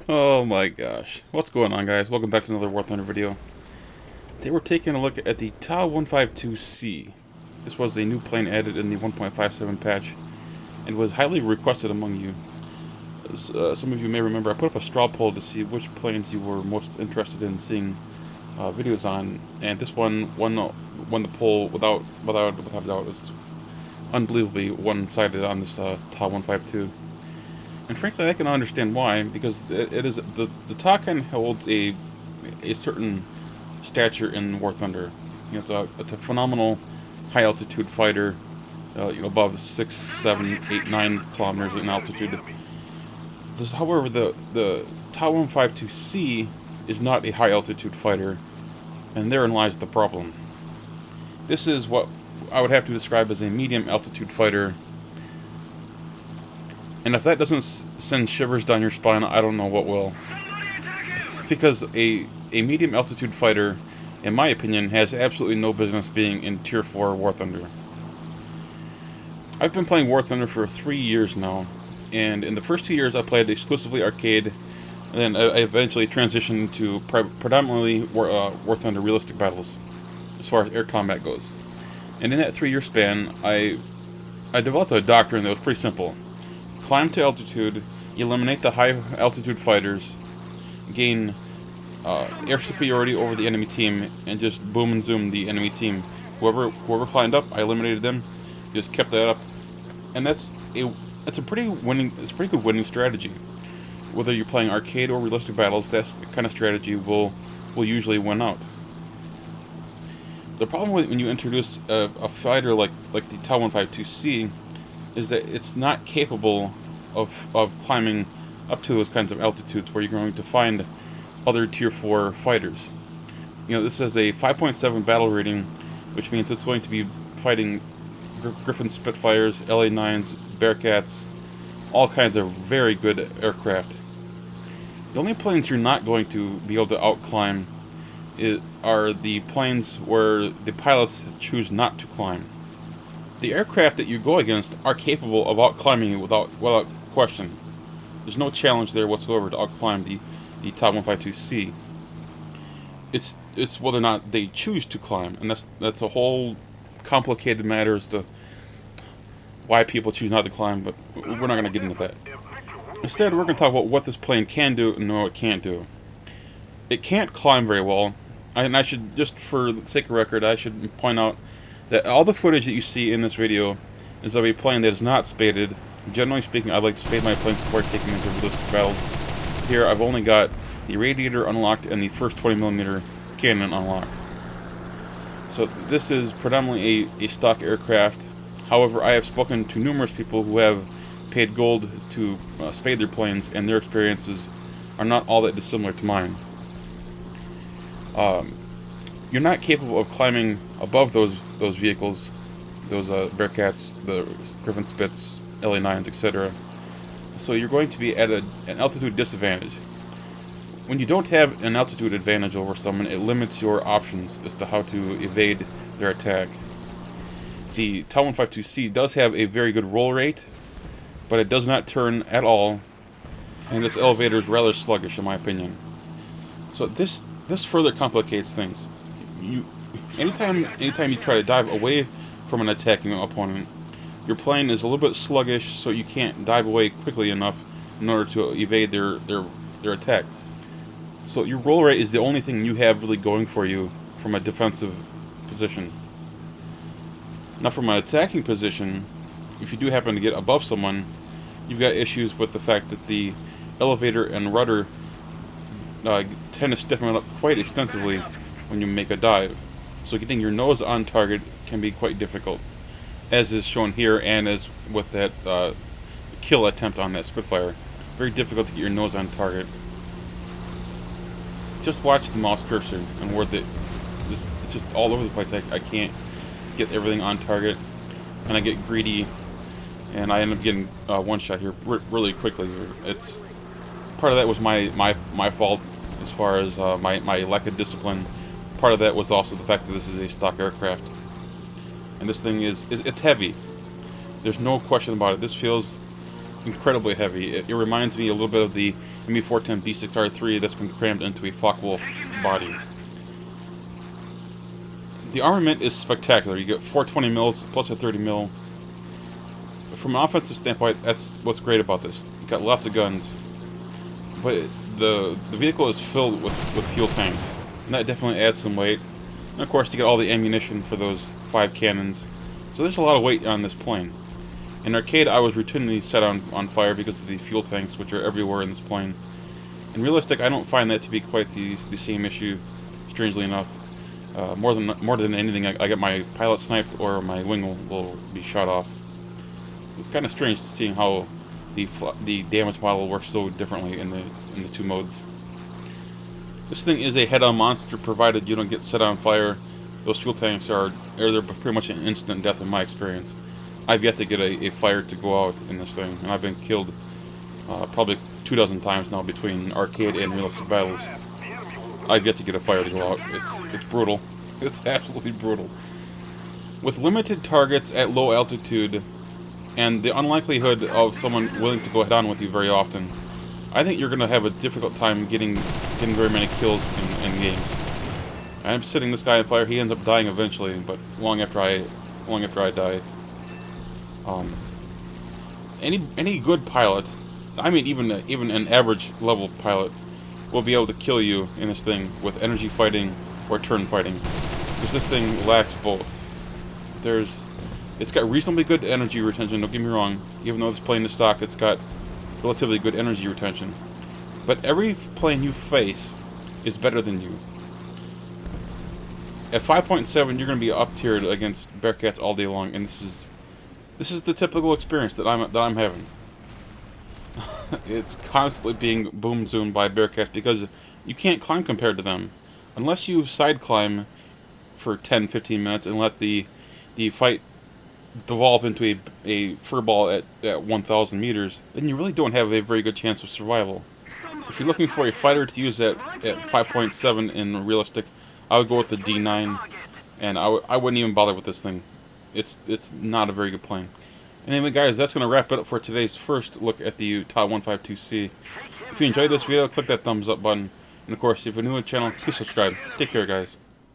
Oh my gosh. What's going on, guys? Welcome back to another War Thunder video. Today we're taking a look at the TOW-152C. This was a new plane added in the 1.57 patch and was highly requested among you. Some of you may remember I put up a straw poll to see which planes you were most interested in seeing videos on, and this one won the poll without a doubt. It was unbelievably one-sided on this TOW-152. And frankly, I can understand why, because it is the TOW holds a certain stature in War Thunder. You know, it's a phenomenal high altitude fighter, above 6, 7, 8, 9 kilometers in altitude. However, the TOW-152C is not a high altitude fighter, and therein lies the problem. This is what I would have to describe as a medium altitude fighter. And if that doesn't send shivers down your spine, I don't know what will. Because a medium altitude fighter, in my opinion, has absolutely no business being in Tier 4 War Thunder. I've been playing War Thunder for 3 years now, and in the first 2 years I played exclusively arcade, and then I eventually transitioned to predominantly War Thunder realistic battles, as far as air combat goes. And in that 3-year span, I developed a doctrine that was pretty simple. Climb to altitude, eliminate the high altitude fighters, gain air superiority over the enemy team, and just boom and zoom the enemy team. Whoever climbed up, I eliminated them. Just kept that up, and it's a pretty good winning strategy. Whether you're playing arcade or realistic battles, that kind of strategy will usually win out. The problem when you introduce a fighter like the TOW-152C is that it's not capable of climbing up to those kinds of altitudes where you're going to find other Tier 4 fighters. You know, this has a 5.7 battle rating, which means it's going to be fighting Griffin Spitfires, LA-9s, Bearcats, all kinds of very good aircraft. The only planes you're not going to be able to outclimb are the planes where the pilots choose not to climb. The aircraft that you go against are capable of outclimbing you without question. There's no challenge there whatsoever to outclimb the TOW-152C. It's whether or not they choose to climb, and that's a whole complicated matter as to why people choose not to climb, but we're not going to get into that. Instead, we're going to talk about what this plane can do and what it can't do. It can't climb very well, and I should, just for the sake of record, I should point out that all the footage that you see in this video is of a plane that is not spaded. Generally speaking, I like to spade my planes before I take them into realistic battles. Here, I've only got the radiator unlocked and the first 20mm cannon unlocked. So this is predominantly a stock aircraft. However, I have spoken to numerous people who have paid gold to spade their planes, and their experiences are not all that dissimilar to mine. You're not capable of climbing above those vehicles, those Bearcats, the Griffin Spits, LA-9s, etc. So you're going to be at an altitude disadvantage. When you don't have an altitude advantage over someone, it limits your options as to how to evade their attack. The TOW-152C does have a very good roll rate, but it does not turn at all, and this elevator is rather sluggish in my opinion. So this further complicates things. Anytime you try to dive away from an attacking opponent, your plane is a little bit sluggish, so you can't dive away quickly enough in order to evade their attack. So your roll rate is the only thing you have really going for you from a defensive position. Now from an attacking position, if you do happen to get above someone, you've got issues with the fact that the elevator and rudder tend to stiffen up quite extensively when you make a dive. So getting your nose on target can be quite difficult, as is shown here, and as with that kill attempt on that Spitfire. Very difficult to get your nose on target. Just watch the mouse cursor and where it's just all over the place. I can't get everything on target, and I get greedy, and I end up getting one shot here really quickly. It's part of that was my fault as far as my lack of discipline. Part of that was also the fact that this is a stock aircraft, and this thing it's heavy. There's no question about it. This feels incredibly heavy. It reminds me a little bit of the ME410 B6R3 that's been crammed into a Focke-Wulf body. The armament is spectacular. You get 420 mils plus a 30 mil. From an offensive standpoint, that's what's great about this. You got lots of guns, but the vehicle is filled with fuel tanks, and that definitely adds some weight. And of course, you get all the ammunition for those 5 cannons. So there's a lot of weight on this plane. In arcade, I was routinely set on fire because of the fuel tanks, which are everywhere in this plane. In realistic, I don't find that to be quite the same issue, strangely enough. More than anything, I get my pilot sniped or my wing will be shot off. It's kind of strange seeing how the damage model works so differently in the 2 modes. This thing is a head-on monster, provided you don't get set on fire. Those fuel tanks they're pretty much an instant death in my experience. I've yet to get a fire to go out in this thing, and I've been killed probably 24 times now between arcade and realistic battles. I've yet to get a fire to go out. It's brutal. It's absolutely brutal. With limited targets at low altitude, and the unlikelihood of someone willing to go head-on with you very often, I think you're going to have a difficult time getting very many kills in games. I'm setting this guy on fire. He ends up dying eventually, but long after I die. Any good pilot, I mean even an average level pilot, will be able to kill you in this thing with energy fighting or turn fighting, because this thing lacks both. It's got reasonably good energy retention, don't get me wrong. Even though this plane is stock, it's got relatively good energy retention. But every plane you face is better than you. At 5.7, you're going to be up-tiered against Bearcats all day long, and this is the typical experience that I'm having. It's constantly being boom-zoomed by Bearcats because you can't climb compared to them. Unless you side climb for 10-15 minutes and let the fight devolve into a furball at 1,000 meters, then you really don't have a very good chance of survival. If you're looking for a fighter to use at 5.7 in realistic, I would go with the D9, and I wouldn't even bother with this thing. It's not a very good plane. Anyway, guys, that's going to wrap it up for today's first look at the TOSHIBA. If you enjoyed this video, click that thumbs up button. And of course, if you're new to the channel, please subscribe. Take care, guys.